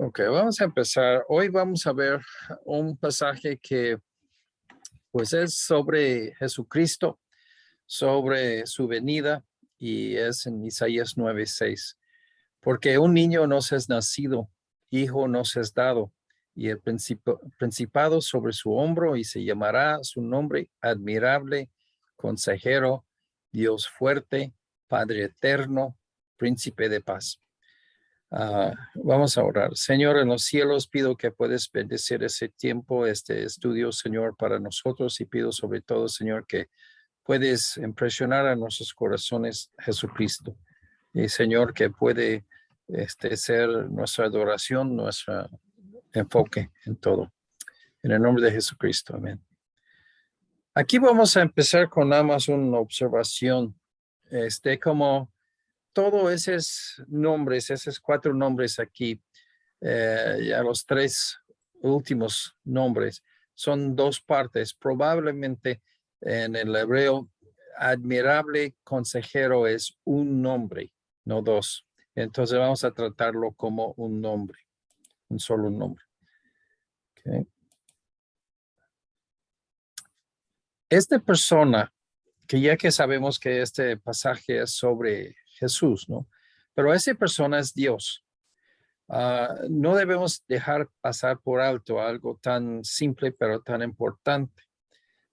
Ok, vamos a empezar. Hoy vamos a ver un pasaje que pues es sobre Jesucristo, sobre su venida y es en Isaías 9:6. Porque un niño nos es nacido, hijo nos es dado y el principado sobre su hombro y se llamará su nombre admirable, consejero, Dios fuerte, Padre eterno, príncipe de paz. Vamos a orar. Señor, en los cielos pido que puedes bendecir ese tiempo, este estudio, Señor, para nosotros y pido sobre todo, Señor, que puedes impresionar a nuestros corazones Jesucristo. Y Señor, que puede ser nuestra adoración, nuestro enfoque en todo. En el nombre de Jesucristo, amén. Aquí vamos a empezar con nada más una observación. Como todos esos nombres, esos 4 nombres aquí, ya los 3 últimos nombres, son 2 partes. Probablemente en el hebreo, admirable consejero es un nombre, no 2. Entonces vamos a tratarlo como un nombre, un solo nombre. Okay. Esta persona, que ya que sabemos que este pasaje es sobre Jesús, ¿no? Pero esa persona es Dios. No debemos dejar pasar por alto algo tan simple pero tan importante.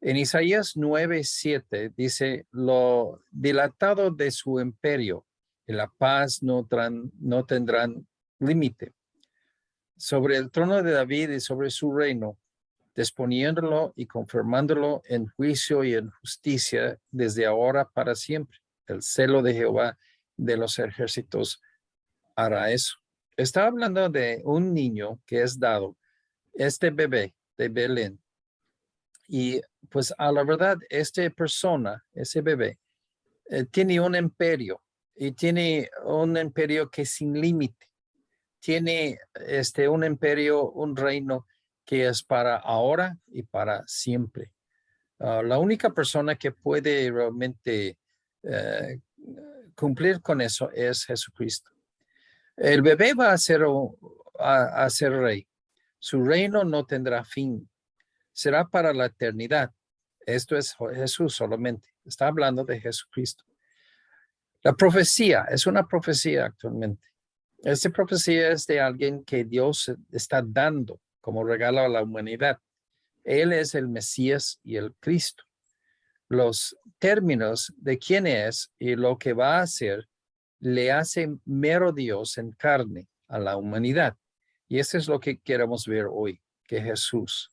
En Isaías 9:7 dice, lo dilatado de su imperio y la paz no tendrán límite. Sobre el trono de David y sobre su reino, disponiéndolo y confirmándolo en juicio y en justicia desde ahora para siempre. El celo de Jehová de los ejércitos hará eso. Está hablando de un niño que es dado, este bebé de Belén. Y pues a la verdad, esta persona, ese bebé, tiene un imperio y tiene un imperio que es sin límite. Tiene un imperio, un reino que es para ahora y para siempre. La única persona que puede realmente cumplir con eso es Jesucristo. El bebé va a ser rey. Su reino no tendrá fin. Será para la eternidad. Esto es Jesús solamente. Está hablando de Jesucristo. La profecía es una profecía actualmente. Esta profecía es de alguien que Dios está dando como regalo a la humanidad. Él es el Mesías y el Cristo. Los términos de quién es y lo que va a hacer le hace mero Dios en carne a la humanidad. Y eso es lo que queremos ver hoy, que Jesús.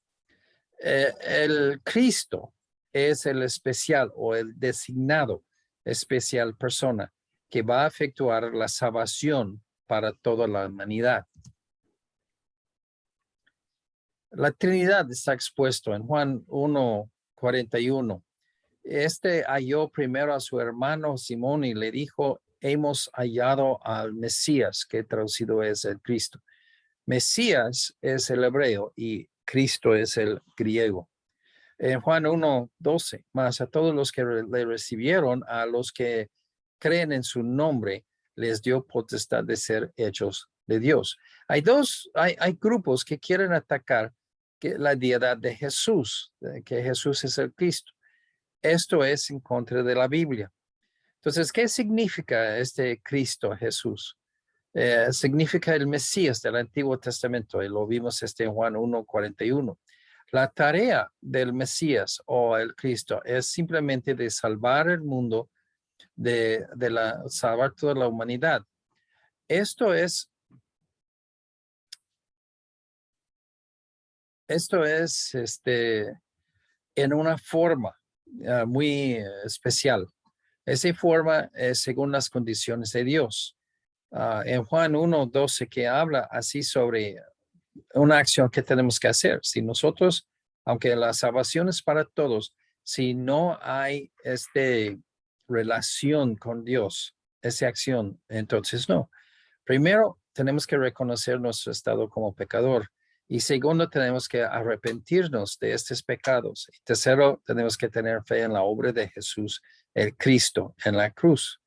El Cristo es el especial o el designado especial persona que va a efectuar la salvación para toda la humanidad. La Trinidad está expuesto en Juan 1:41. Halló primero a su hermano Simón y le dijo, hemos hallado al Mesías, que traducido es el Cristo. Mesías es el hebreo y Cristo es el griego. En Juan 1:12, más a todos los que le recibieron, a los que creen en su nombre, les dio potestad de ser hechos de Dios. Hay grupos que quieren atacar la deidad de Jesús, que Jesús es el Cristo. Esto es en contra de la Biblia. Entonces, ¿qué significa este Cristo Jesús? Significa el Mesías del Antiguo Testamento, y lo vimos en Juan 1:41. La tarea del Mesías o el Cristo es simplemente de salvar el mundo, salvar toda la humanidad. Esto es en una forma muy especial. Esa forma es según las condiciones de Dios. En Juan 1:12 que habla así sobre una acción que tenemos que hacer. Si nosotros, aunque la salvación es para todos, si no hay relación con Dios, esa acción, entonces no. Primero, tenemos que reconocer nuestro estado como pecador. Y segundo, tenemos que arrepentirnos de estos pecados. Y tercero, tenemos que tener fe en la obra de Jesús, el Cristo, en la cruz.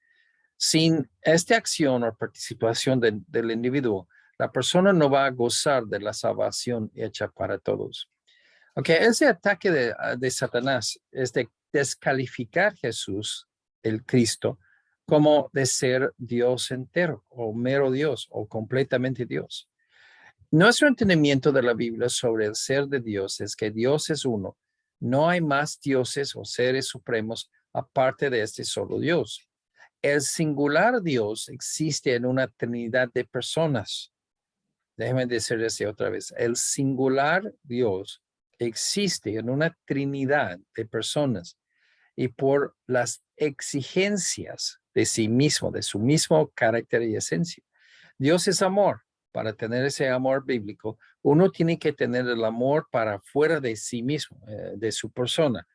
Sin esta acción o participación del individuo, la persona no va a gozar de la salvación hecha para todos. Ok, ese ataque de Satanás es de descalificar a Jesús, el Cristo, como de ser Dios entero o mero Dios o completamente Dios. Nuestro entendimiento de la Biblia sobre el ser de Dios es que Dios es uno. No hay más dioses o seres supremos aparte de este solo Dios. El singular Dios existe en una trinidad de personas. Déjeme decirles otra vez. El singular Dios existe en una trinidad de personas y por las exigencias de sí mismo, de su mismo carácter y esencia. Dios es amor. Para tener ese amor bíblico, uno tiene que tener el amor para fuera de sí mismo, de su persona,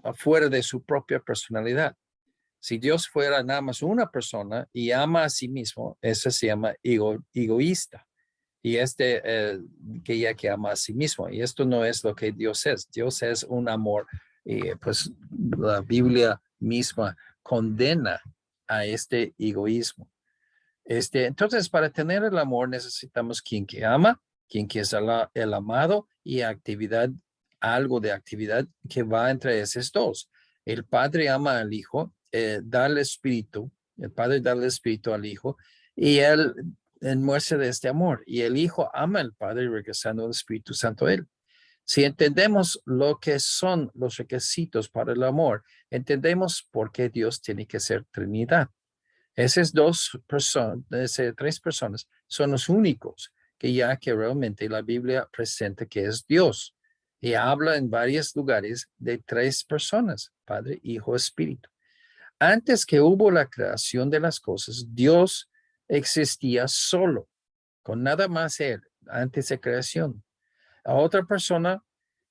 afuera de su propia personalidad. Si Dios fuera nada más una persona y ama a sí mismo, eso se llama egoísta. Y que ya que ama a sí mismo. Y esto no es lo que Dios es. Dios es un amor. Y pues la Biblia misma condena a este egoísmo. Entonces, para tener el amor necesitamos quien que ama, quien que es el amado y actividad, algo de actividad que va entre esos dos. El Padre ama al Hijo, da el Espíritu, el Padre da el Espíritu al Hijo y él muestra de este amor. Y el Hijo ama al Padre regresando el Espíritu Santo a él. Si entendemos lo que son los requisitos para el amor, entendemos por qué Dios tiene que ser Trinidad. Esas tres personas son los únicos que realmente la Biblia presenta que es Dios. Y habla en varios lugares de tres personas, Padre, Hijo, Espíritu. Antes que hubo la creación de las cosas, Dios existía solo, con nada más Él, antes de creación. A otra persona,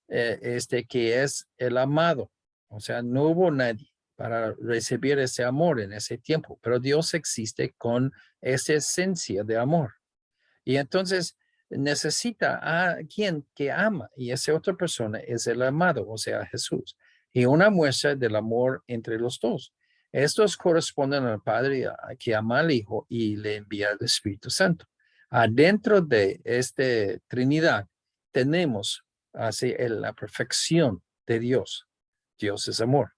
que es el amado. O sea, no hubo nadie para recibir ese amor en ese tiempo, pero Dios existe con esa esencia de amor. Y entonces necesita a quien que ama y esa otra persona es el amado, o sea, Jesús. Y una muestra del amor entre los dos. Estos corresponden al Padre que ama al Hijo y le envía el Espíritu Santo. Adentro de esta Trinidad tenemos así la perfección de Dios. Dios es amor.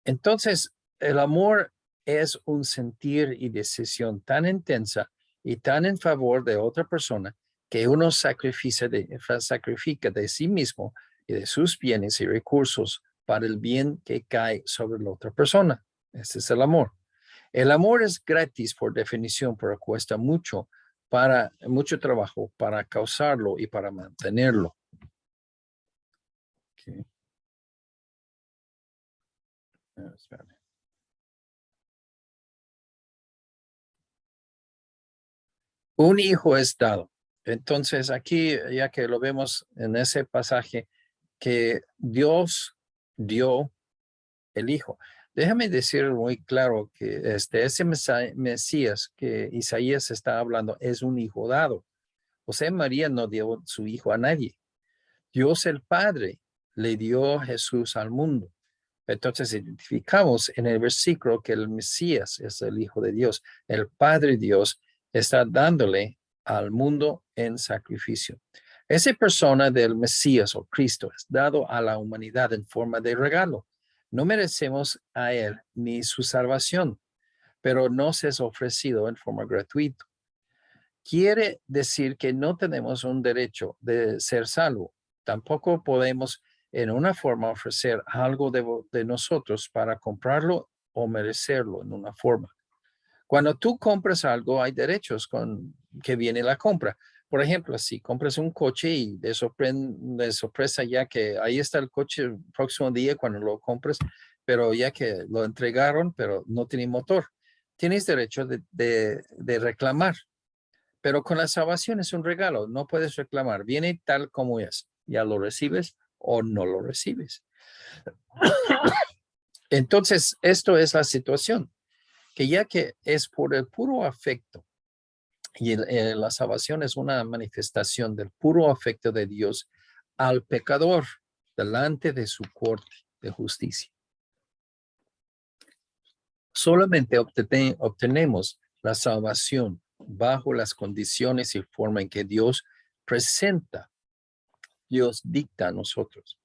Entonces, el amor es un sentir y decisión tan intensa y tan en favor de otra persona que uno sacrifica de sí mismo y de sus bienes y recursos para el bien que cae sobre la otra persona. Ese es el amor. El amor es gratis por definición, pero cuesta mucho trabajo para causarlo y para mantenerlo. Okay. Un hijo es dado. Entonces aquí, ya que lo vemos en ese pasaje, que Dios dio el hijo. Déjame decir muy claro que ese Mesías que Isaías está hablando es un hijo dado. José María no dio su hijo a nadie. Dios el Padre le dio a Jesús al mundo. Entonces identificamos en el versículo que el Mesías es el Hijo de Dios. El Padre Dios está dándole al mundo en sacrificio. Esa persona del Mesías o Cristo es dado a la humanidad en forma de regalo. No merecemos a Él ni su salvación, pero nos es ofrecido en forma gratuita. Quiere decir que no tenemos un derecho de ser salvo. Tampoco podemos en una forma ofrecer algo de nosotros para comprarlo o merecerlo en una forma. Cuando tú compras algo, hay derechos con que viene la compra. Por ejemplo, si compras un coche y de sorpresa ya que ahí está el coche el próximo día cuando lo compras, pero ya que lo entregaron, pero no tiene motor, tienes derecho de reclamar. Pero con la salvación es un regalo, no puedes reclamar, viene tal como es, ya lo recibes o no lo recibes. Entonces, esto es la situación, que ya que es por el puro afecto, y la salvación es una manifestación del puro afecto de Dios al pecador delante de su corte de justicia. Solamente obtenemos la salvación bajo las condiciones y forma en que Dios presenta, Dios dicta a nosotros.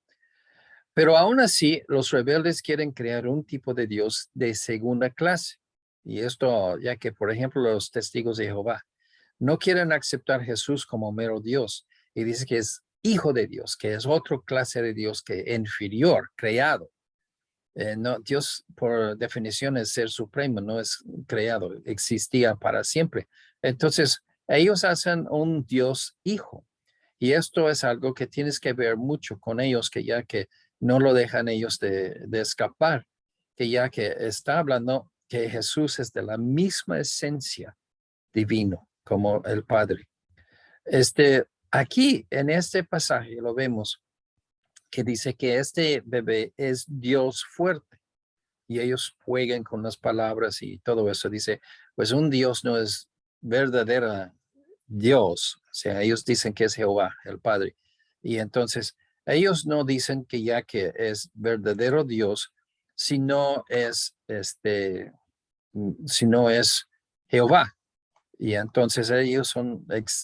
Pero aún así, los rebeldes quieren crear un tipo de Dios de segunda clase. Y esto, ya que, por ejemplo, los testigos de Jehová no quieren aceptar a Jesús como mero Dios y dice que es hijo de Dios, que es otra clase de Dios que inferior, creado. No, Dios, por definición, es ser supremo, no es creado, existía para siempre. Entonces, ellos hacen un Dios hijo. Y esto es algo que tienes que ver mucho con ellos, que ya que no lo dejan ellos de escapar, que ya que está hablando que Jesús es de la misma esencia divino como el Padre. Aquí en este pasaje lo vemos que dice que este bebé es Dios fuerte y ellos juegan con las palabras y todo eso. Dice, pues un Dios no es verdadera Dios. O sea, ellos dicen que es Jehová, el Padre. Y entonces ellos no dicen que ya que es verdadero Dios, sino es sino es Jehová. Y entonces ellos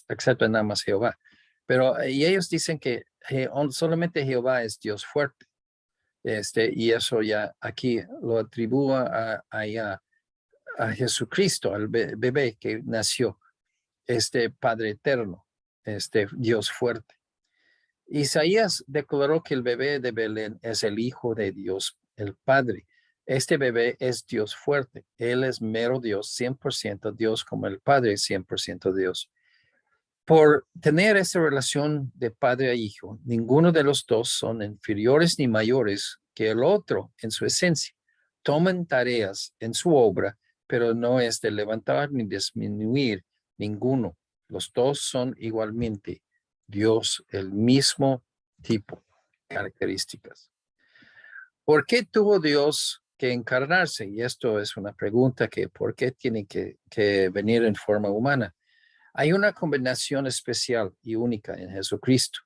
aceptan nada más Jehová. Pero y ellos dicen que solamente Jehová es Dios fuerte. Y eso ya aquí lo atribuye a Jesucristo, al bebé que nació, este Padre eterno, este Dios fuerte. Isaías declaró que el bebé de Belén es el Hijo de Dios, el Padre. Este bebé es Dios fuerte. Él es mero Dios, 100% Dios, como el Padre es 100% Dios. Por tener esta relación de padre a hijo, ninguno de los dos son inferiores ni mayores que el otro en su esencia. Toman tareas en su obra, pero no es de levantar ni disminuir ninguno. Los dos son igualmente Dios, el mismo tipo, características. ¿Por qué tuvo Dios que encarnarse? Y esto es una pregunta que, ¿por qué tiene que venir en forma humana? Hay una combinación especial y única en Jesucristo.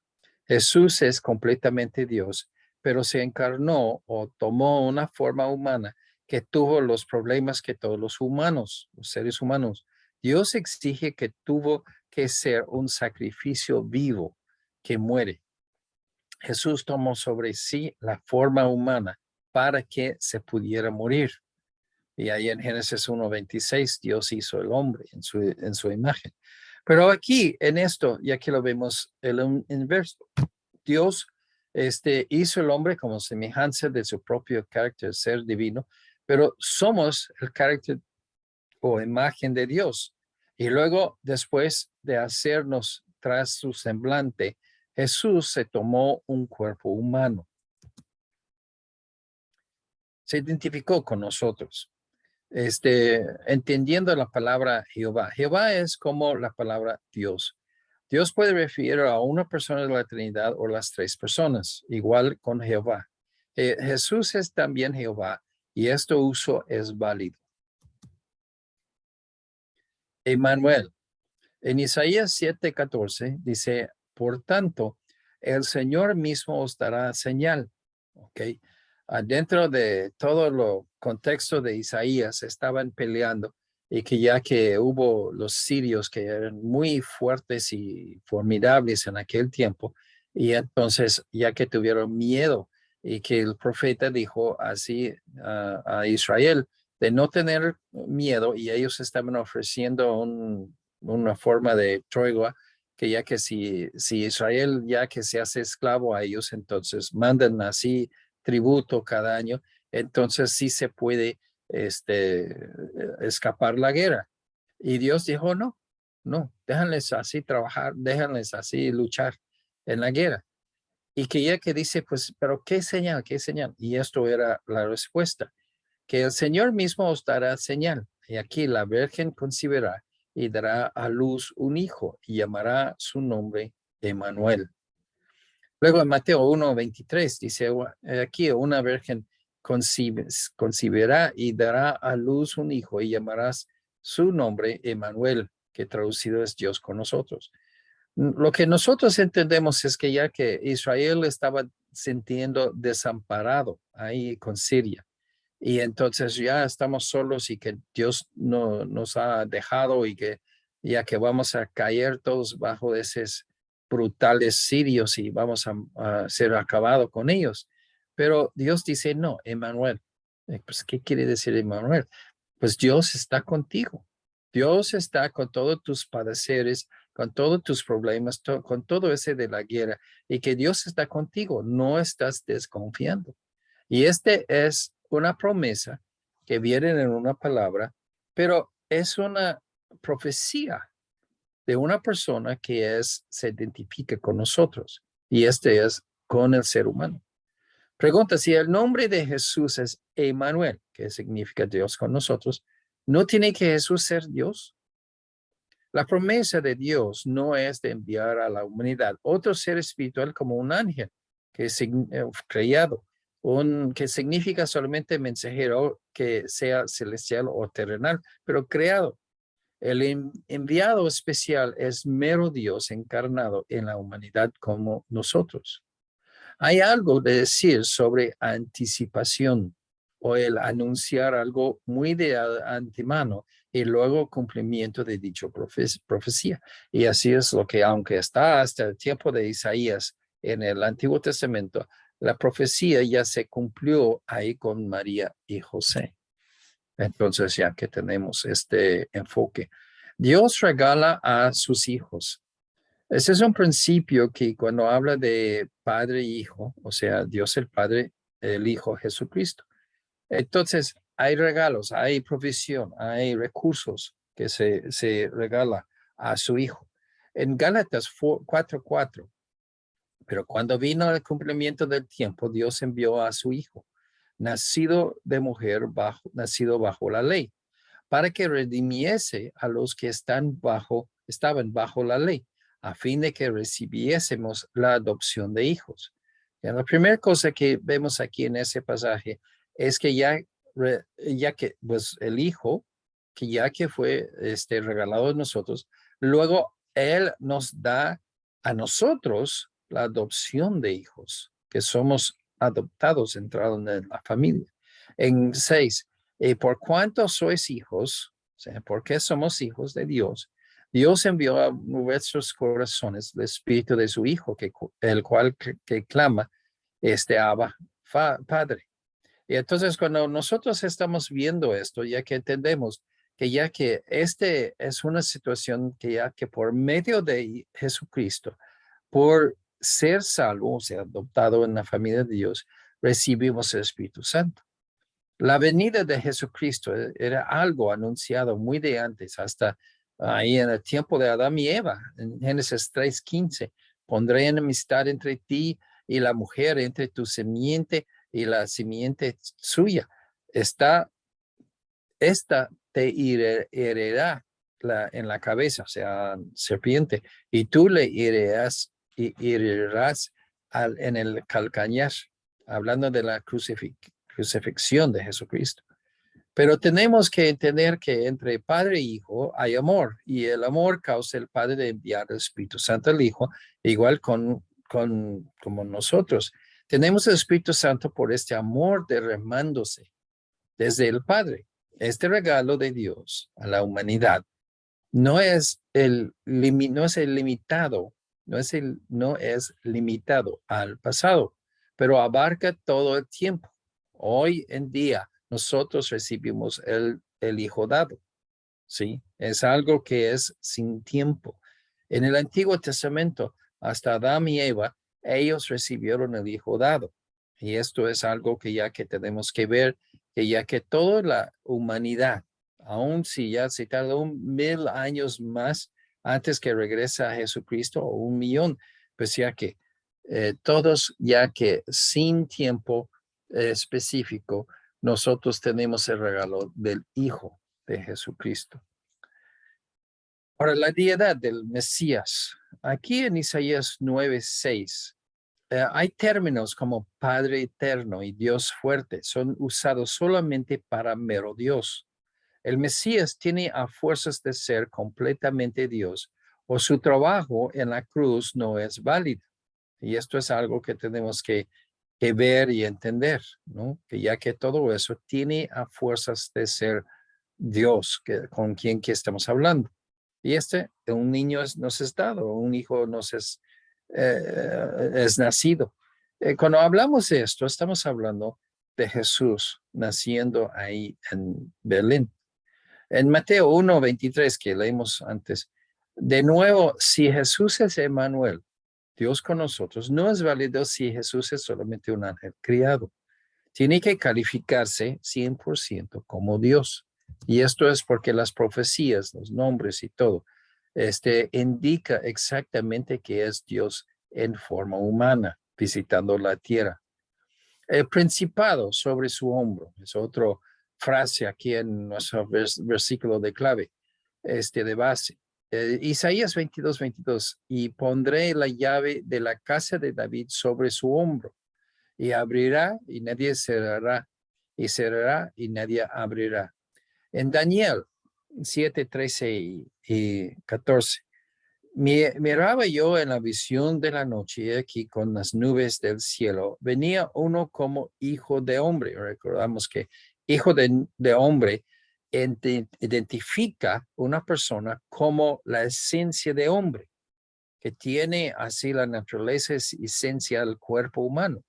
Jesús es completamente Dios, pero se encarnó o tomó una forma humana que tuvo los problemas que todos los humanos, los seres humanos. Dios exige que tuvo que ser un sacrificio vivo que muere. Jesús tomó sobre sí la forma humana para que se pudiera morir. Y ahí en Génesis 1:26, Dios hizo el hombre en su imagen. Pero aquí, en esto, ya que lo vemos el inverso, Dios hizo el hombre como semejanza de su propio carácter, ser divino, pero somos el carácter o imagen de Dios. Y luego, después de hacernos tras su semblante, Jesús se tomó un cuerpo humano. Se identificó con nosotros. Entendiendo la palabra Jehová. Jehová es como la palabra Dios. Dios puede referir a una persona de la Trinidad o las tres personas, igual con Jehová. Jesús es también Jehová y este uso es válido. Emmanuel. En Isaías 7:14 dice, por tanto, el Señor mismo os dará señal. ¿Ok? Dentro de todo lo contexto de Isaías estaban peleando y que ya que hubo los sirios que eran muy fuertes y formidables en aquel tiempo, y entonces ya que tuvieron miedo y que el profeta dijo así a Israel de no tener miedo y ellos estaban ofreciendo una forma de tregua que ya que si Israel ya que se hace esclavo a ellos, entonces mandan así tributo cada año, entonces sí se puede escapar la guerra. Y Dios dijo, no, no, déjenles así trabajar, déjenles así luchar en la guerra. Y que ya que dice, pues, pero qué señal, qué señal. Y esto era la respuesta, que el Señor mismo os dará señal. Y aquí la Virgen concebirá y dará a luz un hijo y llamará su nombre Emmanuel. Luego en Mateo 1:23 dice, aquí una virgen concebirá y dará a luz un hijo y llamarás su nombre Emmanuel, que traducido es Dios con nosotros. Lo que nosotros entendemos es que ya que Israel estaba sintiendo desamparado ahí con Siria, y entonces ya estamos solos y que Dios no nos ha dejado y que ya que vamos a caer todos bajo esos brutales sirios y vamos a ser acabados con ellos. Pero Dios dice, no, Emmanuel. Pues, ¿qué quiere decir Emmanuel? Pues Dios está contigo. Dios está con todos tus padeceres, con todos tus problemas, con todo ese de la guerra, y que Dios está contigo, no estás desconfiando. Y este es una promesa que viene en una palabra, pero es una profecía de una persona que se identifica con nosotros, y este es con el ser humano. Pregunta, si el nombre de Jesús es Emmanuel, que significa Dios con nosotros, ¿no tiene que Jesús ser Dios? La promesa de Dios no es de enviar a la humanidad otro ser espiritual como un ángel que es creado, que significa solamente mensajero que sea celestial o terrenal, pero creado. El enviado especial es mero Dios encarnado en la humanidad como nosotros. Hay algo de decir sobre anticipación o el anunciar algo muy de antemano y luego cumplimiento de dicho profecía. Y así es lo que, aunque está hasta el tiempo de Isaías en el Antiguo Testamento, la profecía ya se cumplió ahí con María y José. Entonces, ya que tenemos este enfoque, Dios regala a sus hijos. Ese es un principio que cuando habla de padre e hijo, o sea, Dios el Padre, el Hijo Jesucristo. Entonces, hay regalos, hay provisión, hay recursos que se regala a su hijo. En Gálatas 4:4, pero cuando vino el cumplimiento del tiempo, Dios envió a su hijo, nacido de mujer, nacido bajo la ley, para que redimiese a los que estaban bajo la ley, a fin de que recibiésemos la adopción de hijos. Y la primera cosa que vemos aquí en ese pasaje es que ya que pues el hijo, que ya que fue regalado a nosotros, luego él nos da a nosotros la adopción de hijos, que somos adoptados, entrados en la familia. En 6, por cuanto sois hijos, o sea, porque somos hijos de Dios, Dios envió a nuestros corazones el espíritu de su Hijo, el cual que clama, Abba, Padre. Y entonces cuando nosotros estamos viendo esto, ya que entendemos que ya que es una situación que ya que por medio de Jesucristo, por ser salvo, o sea, adoptado en la familia de Dios, recibimos el Espíritu Santo. La venida de Jesucristo era algo anunciado muy de antes, hasta ahí en el tiempo de Adán y Eva, en Génesis 3:15. Pondré enemistad entre ti y la mujer, entre tu simiente y la simiente suya. Esta te herirá en la cabeza, o sea, serpiente, y tú le herirás en el calcañar, hablando de la crucifixión de Jesucristo. Pero tenemos que entender que entre padre e hijo hay amor, y el amor causa el Padre de enviar el Espíritu Santo al Hijo, igual como nosotros. Tenemos el Espíritu Santo por este amor derramándose desde el Padre. Este regalo de Dios a la humanidad no es el limitado, no es limitado al pasado, pero abarca todo el tiempo. Hoy en día nosotros recibimos el Hijo dado, ¿sí? Es algo que es sin tiempo. En el Antiguo Testamento, hasta Adán y Eva, ellos recibieron el Hijo dado. Y esto es algo que ya que tenemos que ver, que ya que toda la humanidad, aun si ya se tardó 1000 años más antes que regrese a Jesucristo, o 1,000,000, pues ya que todos, ya que sin tiempo específico, nosotros tenemos el regalo del Hijo de Jesucristo. Ahora, la deidad del Mesías. Aquí en Isaías 9:6, hay términos como Padre eterno y Dios fuerte. Son usados solamente para mero Dios. El Mesías tiene a fuerzas de ser completamente Dios, o su trabajo en la cruz no es válido. Y esto es algo que tenemos que que ver y entender, ¿no? Que ya que todo eso tiene a fuerzas de ser Dios, con quien que estamos hablando. Y un niño nos es dado, un hijo es nacido. Cuando hablamos de esto, estamos hablando de Jesús naciendo ahí en Belén. En Mateo 1:23, que leímos antes, de nuevo, si Jesús es Emmanuel, Dios con nosotros, no es válido si Jesús es solamente un ángel criado. Tiene que calificarse 100% como Dios. Y esto es porque las profecías, los nombres y todo, indica exactamente que es Dios en forma humana, visitando la tierra. El principado sobre su hombro, es otra frase aquí en nuestro versículo de clave, de base. Isaías 22:22, y pondré la llave de la casa de David sobre su hombro, y abrirá y nadie cerrará, y cerrará y nadie abrirá. En Daniel 7:13 y 14, miraba yo en la visión de la noche, aquí con las nubes del cielo, venía uno como hijo de hombre. Recordamos que hijo de hombre identifica una persona como la esencia de hombre, que tiene así la naturaleza y esencia del cuerpo humano.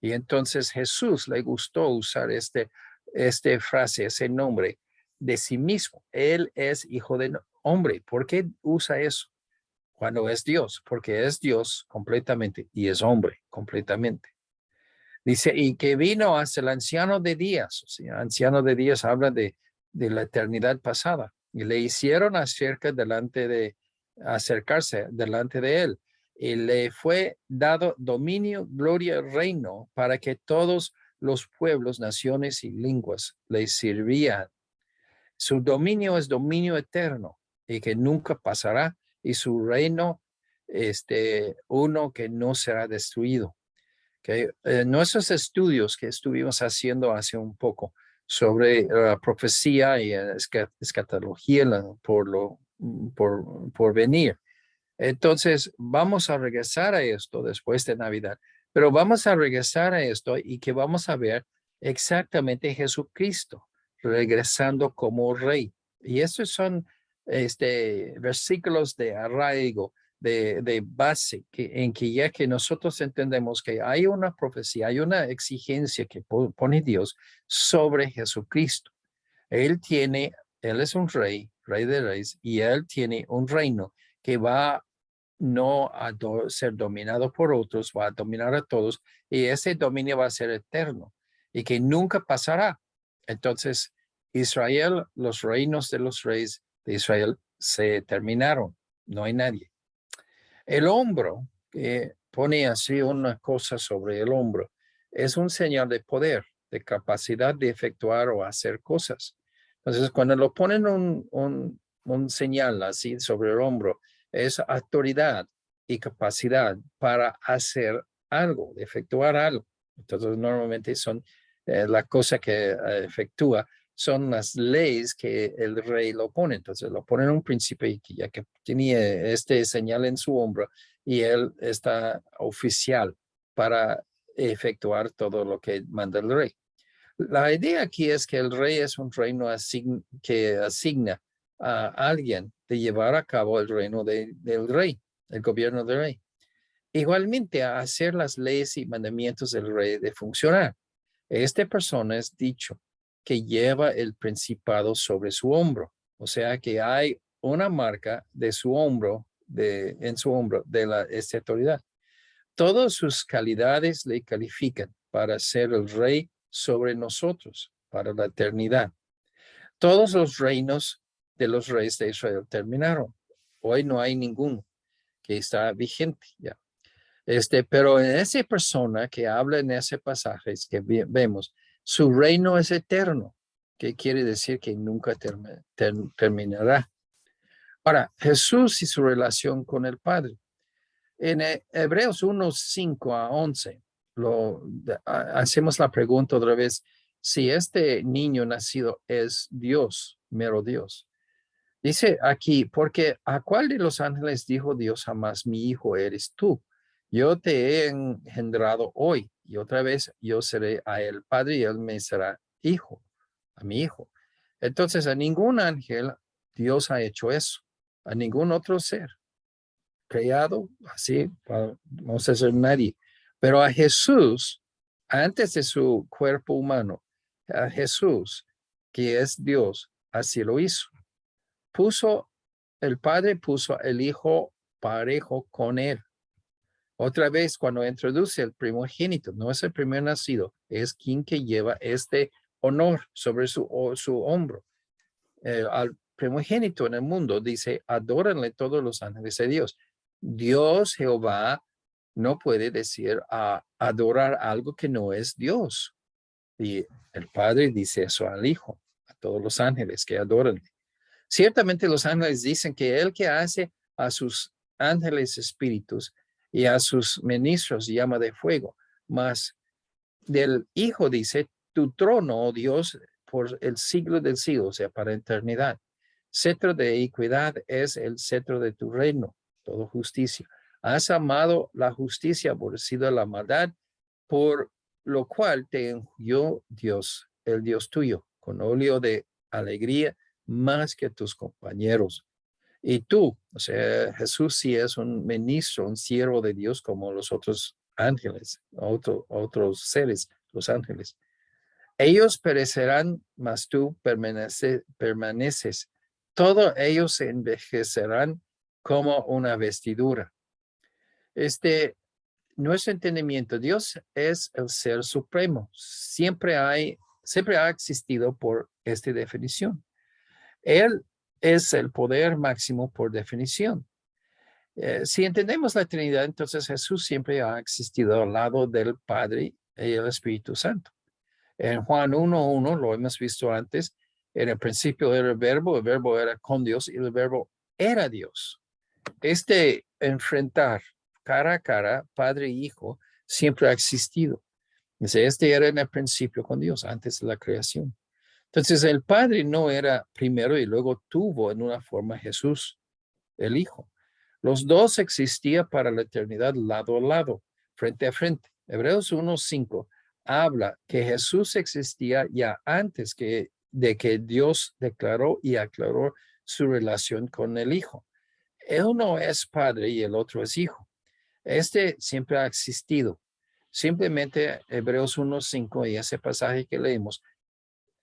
Y entonces Jesús le gustó usar este frase, ese nombre de sí mismo. Él es hijo de hombre. ¿Por qué usa eso? Cuando es Dios, porque es Dios completamente y es hombre completamente. Dice, y que vino hasta el anciano de días. O sea, anciano de días habla de la eternidad pasada. Y le hicieron acercarse delante de él. Y le fue dado dominio, gloria, reino, para que todos los pueblos, naciones y lenguas le sirvían. Su dominio es dominio eterno y que nunca pasará, y su reino, uno que no será destruido. Okay. Nuestros estudios que estuvimos haciendo hace un poco sobre la profecía y escatología por venir. Entonces, vamos a regresar a esto después de Navidad, pero vamos a regresar a esto y que vamos a ver exactamente Jesucristo regresando como rey. Y estos son versículos de arraigo, de base, en que ya que nosotros entendemos que hay una profecía, hay una exigencia que pone Dios sobre Jesucristo. Él es un rey, rey de reyes, y él tiene un reino que va no a ser dominado por otros, va a dominar a todos, y ese dominio va a ser eterno y que nunca pasará. Entonces, Israel, los reinos de los reyes de Israel se terminaron, no hay nadie. El hombro, que pone así una cosa sobre el hombro, es un señal de poder, de capacidad de efectuar o hacer cosas. Entonces, cuando lo ponen un señal así sobre el hombro, es autoridad y capacidad para hacer algo, de efectuar algo. Entonces, normalmente son la cosa que efectúa son las leyes que el rey lo pone. Entonces lo pone en un príncipe y ya que tenía este señal en su hombro y él está oficial para efectuar todo lo que manda el rey. La idea aquí es que el rey es un reino que asigna a alguien de llevar a cabo el reino del rey, el gobierno del rey. Igualmente a hacer las leyes y mandamientos del rey de funcionar. Esta persona es dicho que lleva el principado sobre su hombro, o sea que hay una marca de su hombro, en su hombro de esta autoridad. Todas sus calidades le califican para ser el rey sobre nosotros, para la eternidad. Todos los reinos de los reyes de Israel terminaron. Hoy no hay ninguno que está vigente ya. Pero en esa persona que habla en ese pasaje que vemos, su reino es eterno, que quiere decir que nunca terminará. Ahora, Jesús y su relación con el Padre. En Hebreos 1:5-11, hacemos la pregunta otra vez, si este niño nacido es Dios, mero Dios. Dice aquí, porque ¿a cuál de los ángeles dijo Dios jamás, mi hijo eres tú? Yo te he engendrado hoy y otra vez yo seré a él padre y él me será hijo, a mi hijo. Entonces a ningún ángel Dios ha hecho eso, a ningún otro ser creado así, vamos a decir nadie. Pero a Jesús, antes de su cuerpo humano, a Jesús, que es Dios, así lo hizo. El Padre puso el Hijo parejo con él. Otra vez, cuando introduce el primogénito, no es el primer nacido, es quien que lleva este honor sobre su hombro. Al primogénito en el mundo dice, adórenle todos los ángeles de Dios. Dios, Jehová, no puede decir adorar algo que no es Dios. Y el Padre dice eso al Hijo, a todos los ángeles que adoran. Ciertamente los ángeles dicen que el que hace a sus ángeles espíritus y a sus ministros llama de fuego, mas del Hijo dice, tu trono, oh Dios, por el siglo del siglo, o sea, para eternidad. Cetro de equidad es el cetro de tu reino, todo justicia. Has amado la justicia, aborrecido la maldad, por lo cual te ungió Dios, el Dios tuyo, con óleo de alegría más que tus compañeros. Y tú, o sea, Jesús sí es un ministro, un siervo de Dios como los otros ángeles, otros seres, los ángeles. Ellos perecerán, mas tú permaneces. Todos ellos se envejecerán como una vestidura. Nuestro entendimiento, Dios es el ser supremo. Siempre ha existido por esta definición. Él es el poder máximo por definición. Si entendemos la Trinidad, entonces Jesús siempre ha existido al lado del Padre y el Espíritu Santo. En Juan 1:1, lo hemos visto antes, en el principio era el verbo era con Dios y el verbo era Dios. Enfrentar cara a cara, Padre y Hijo, siempre ha existido. Este era en el principio con Dios, antes de la creación. Entonces el Padre no era primero y luego tuvo en una forma Jesús, el Hijo. Los dos existían para la eternidad lado a lado, frente a frente. Hebreos 1:5 habla que Jesús existía ya antes de que Dios declaró y aclaró su relación con el Hijo. Uno es padre y el otro es hijo. Siempre ha existido. Simplemente Hebreos 1:5 y ese pasaje que leímos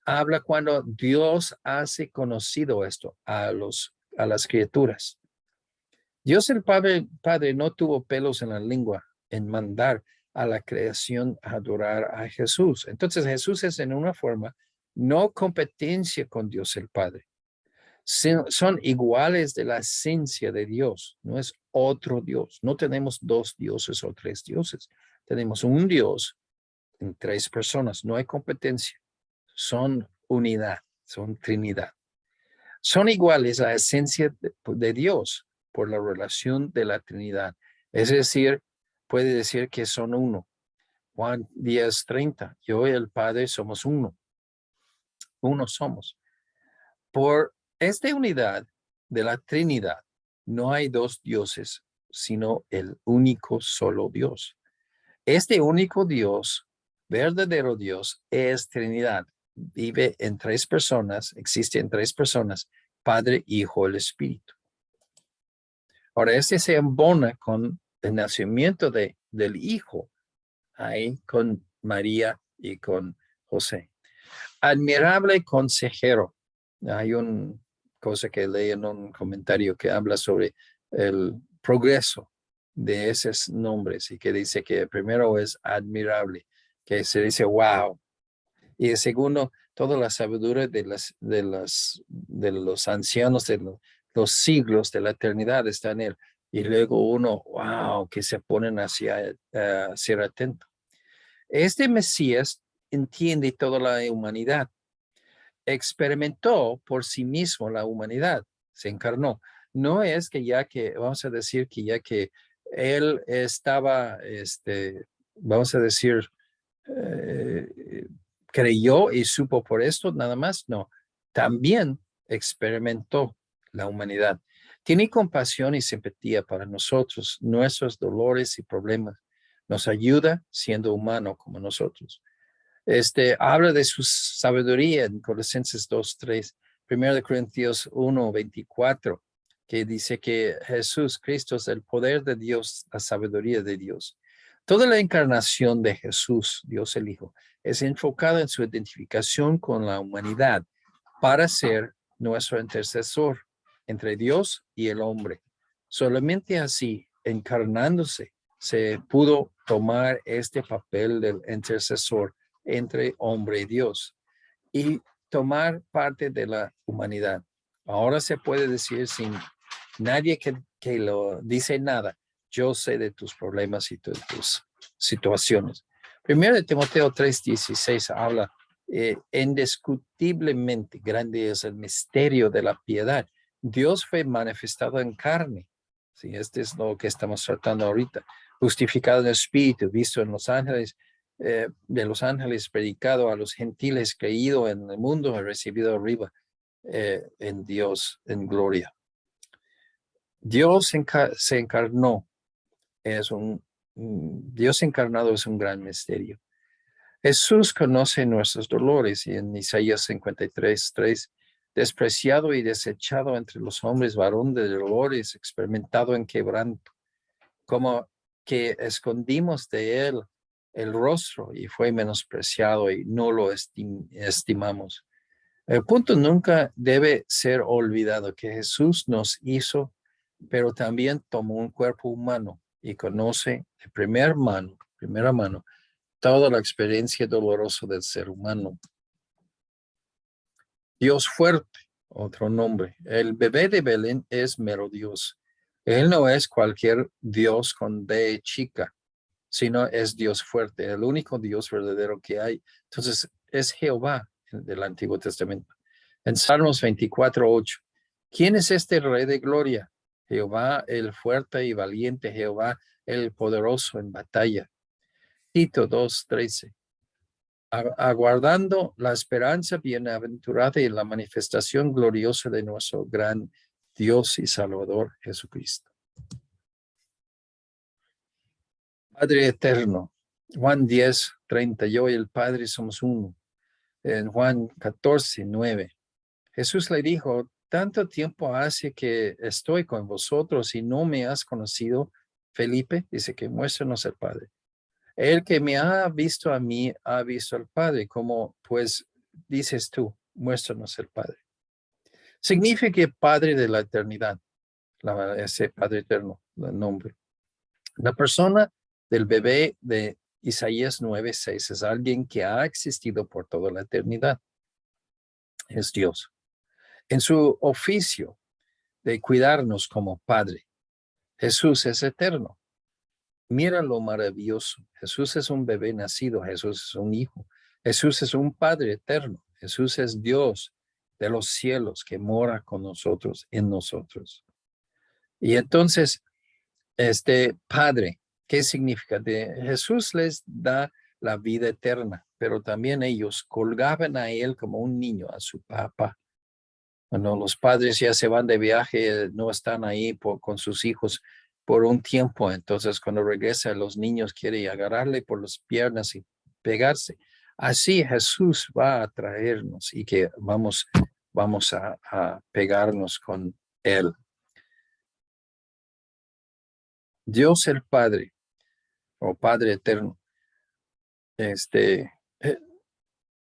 habla cuando Dios hace conocido esto a las criaturas. Dios el Padre no tuvo pelos en la lengua en mandar a la creación a adorar a Jesús. Entonces Jesús es en una forma no competencia con Dios el Padre. Son iguales de la esencia de Dios, no es otro Dios. No tenemos dos dioses o tres dioses. Tenemos un Dios en tres personas. No hay competencia. Son unidad, son Trinidad. Son iguales a la esencia de Dios por la relación de la Trinidad. Es decir, puede decir que son uno. Juan 10:30, yo y el Padre somos uno. Uno somos. Por esta unidad de la Trinidad, no hay dos dioses, sino el único solo Dios. Este único Dios, verdadero Dios, es Trinidad. Vive en tres personas, existe en tres personas, Padre, Hijo, el Espíritu. Ahora, se embona con el nacimiento del Hijo, ahí con María y con José. Admirable consejero. Hay una cosa que leí en un comentario que habla sobre el progreso de esos nombres y que dice que el primero es admirable, que se dice wow. Y el segundo, toda la sabiduría de los ancianos de los siglos de la eternidad está en él. Y luego uno, wow, que se ponen hacia ser atento. Este Mesías entiende toda la humanidad. Experimentó por sí mismo la humanidad, se encarnó. No es que vamos a decir que ya que él estaba, vamos a decir, creyó y supo por esto, nada más, no. También experimentó la humanidad. Tiene compasión y simpatía para nosotros, nuestros dolores y problemas, nos ayuda siendo humano como nosotros. Habla de su sabiduría en Colosenses 2:3, 1 Corintios 1:24, que dice que Jesús Cristo es el poder de Dios, la sabiduría de Dios. Toda la encarnación de Jesús, Dios el Hijo, es enfocada en su identificación con la humanidad para ser nuestro intercesor entre Dios y el hombre. Solamente así, encarnándose, se pudo tomar este papel del intercesor entre hombre y Dios y tomar parte de la humanidad. Ahora se puede decir sin nadie que lo dice nada, yo sé de tus problemas y de tus situaciones. Primero de Timoteo 3:16 habla, indiscutiblemente grande es el misterio de la piedad. Dios fue manifestado en carne. Sí, este es lo que estamos tratando ahorita. Justificado en el Espíritu, visto en los ángeles, de los ángeles, predicado a los gentiles, creído en el mundo, recibido arriba en Dios, en gloria. Dios se encarnó, Dios encarnado es un gran misterio. Jesús conoce nuestros dolores y en Isaías 53:3, despreciado y desechado entre los hombres, varón de dolores, experimentado en quebranto, como que escondimos de él el rostro y fue menospreciado y no lo estimamos. El punto nunca debe ser olvidado que Jesús nos hizo, pero también tomó un cuerpo humano y conoce de primera mano, toda la experiencia dolorosa del ser humano. Dios fuerte, otro nombre. El bebé de Belén es mero Dios. Él no es cualquier Dios con D chica, sino es Dios fuerte, el único Dios verdadero que hay. Entonces, es Jehová del Antiguo Testamento. En Salmos 24:8, ¿quién es este Rey de Gloria? Jehová el fuerte y valiente, Jehová el poderoso en batalla. Tito 2:13, aguardando la esperanza bienaventurada y la manifestación gloriosa de nuestro gran Dios y Salvador Jesucristo. Padre eterno, Juan 10:30, yo y el Padre somos uno. En Juan 14:9, Jesús le dijo, tanto tiempo hace que estoy con vosotros y no me has conocido, Felipe, dice que muéstranos al Padre. El que me ha visto a mí, ha visto al Padre, como pues dices tú, muéstranos el Padre. Significa Padre de la eternidad, ese Padre eterno, el nombre. La persona del bebé de Isaías 9:6 es alguien que ha existido por toda la eternidad. Es Dios. En su oficio de cuidarnos como Padre, Jesús es eterno. Mira lo maravilloso. Jesús es un bebé nacido, Jesús es un hijo, Jesús es un Padre eterno, Jesús es Dios de los cielos que mora con nosotros, en nosotros. Y entonces, Padre, ¿qué significa? Jesús les da la vida eterna, pero también ellos colgaban a él como un niño, a su papá. Cuando los padres ya se van de viaje, no están ahí con sus hijos por un tiempo. Entonces, cuando regresa, los niños quieren agarrarle por las piernas y pegarse. Así Jesús va a traernos y que vamos a pegarnos con él. Dios el Padre, o Padre eterno,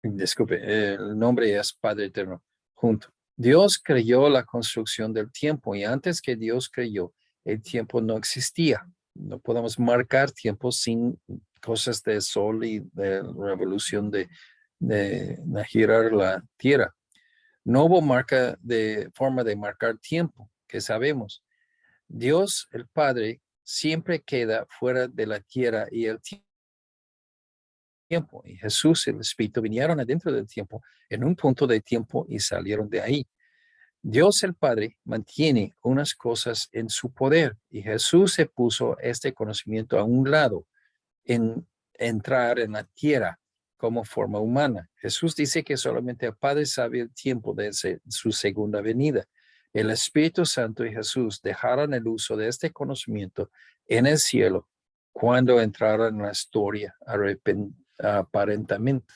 disculpe, el nombre es Padre eterno, junto. Dios creyó la construcción del tiempo y antes que Dios creyó, el tiempo no existía. No podemos marcar tiempo sin cosas de sol y de revolución de girar la tierra. No hubo forma de marcar tiempo, que sabemos. Dios, el Padre, siempre queda fuera de la tierra y el tiempo. Y Jesús y el Espíritu vinieron adentro del tiempo, en un punto de tiempo y salieron de ahí. Dios el Padre mantiene unas cosas en su poder y Jesús se puso este conocimiento a un lado en entrar en la tierra como forma humana. Jesús dice que solamente el Padre sabe el tiempo de su segunda venida. El Espíritu Santo y Jesús dejaron el uso de este conocimiento en el cielo cuando entraron en la historia aparentemente.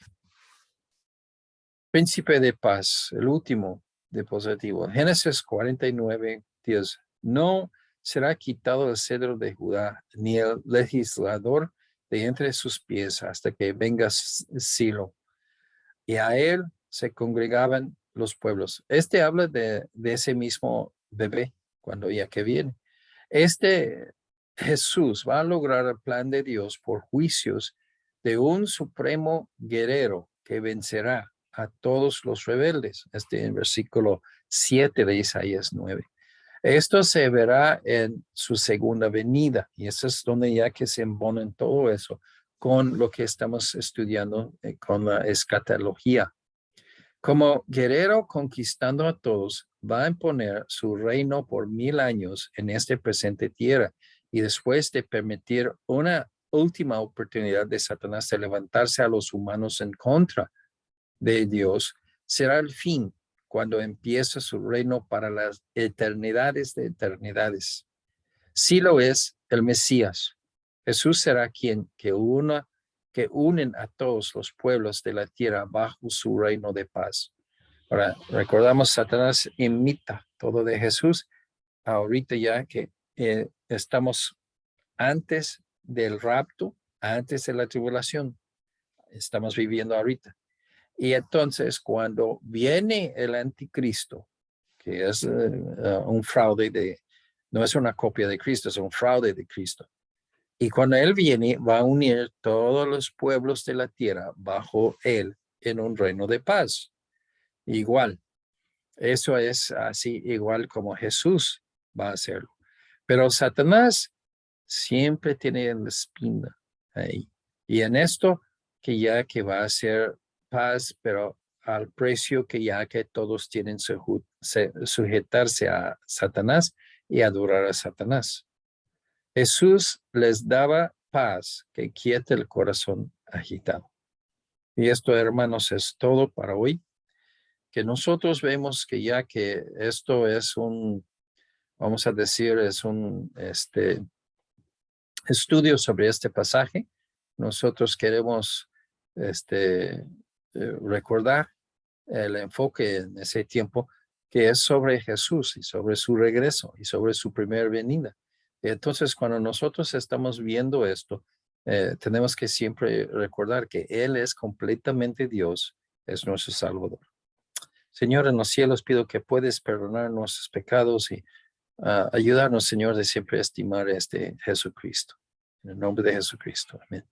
Príncipe de paz, el último dispositivo. Génesis 49, 10. No será quitado el cedro de Judá, ni el legislador de entre sus pies, hasta que venga Silo. Y a él se congregaban los pueblos. Este habla de ese mismo bebé, cuando ya que viene. Este Jesús va a lograr el plan de Dios por juicios de un supremo guerrero que vencerá a todos los rebeldes. En versículo 7 de Isaías 9. Esto se verá en su segunda venida, y eso es donde ya que se embona en todo eso con lo que estamos estudiando con la escatología. Como guerrero conquistando a todos, va a imponer su reino por 1000 años en esta presente tierra, y después de permitir una última oportunidad de Satanás de levantarse a los humanos en contra de Dios, será el fin cuando empieza su reino para las eternidades de eternidades. Sí lo es el Mesías. Jesús será quien que unen a todos los pueblos de la tierra bajo su reino de paz. Ahora, recordamos, Satanás imita todo de Jesús. Ahorita ya que estamos antes del rapto, antes de la tribulación, estamos viviendo ahorita. Y entonces cuando viene el anticristo, que es un fraude no es una copia de Cristo, es un fraude de Cristo. Y cuando él viene, va a unir todos los pueblos de la tierra bajo él en un reino de paz. Igual, eso es así igual como Jesús va a hacerlo. Pero Satanás siempre tiene la espina ahí. Y en esto, que ya que va a ser paz, pero al precio que ya que todos tienen sujetarse a Satanás y adorar a Satanás. Jesús les daba paz que quieta el corazón agitado. Y esto, hermanos, es todo para hoy. Que nosotros vemos que ya que esto es vamos a decir, es un estudio sobre este pasaje, nosotros queremos recordar el enfoque en ese tiempo que es sobre Jesús y sobre su regreso y sobre su primera venida. Entonces, cuando nosotros estamos viendo esto, tenemos que siempre recordar que Él es completamente Dios, es nuestro Salvador. Señor, en los cielos pido que puedes perdonar nuestros pecados y ayudarnos, Señor, de siempre estimar Jesucristo. En el nombre de Jesucristo. Amén.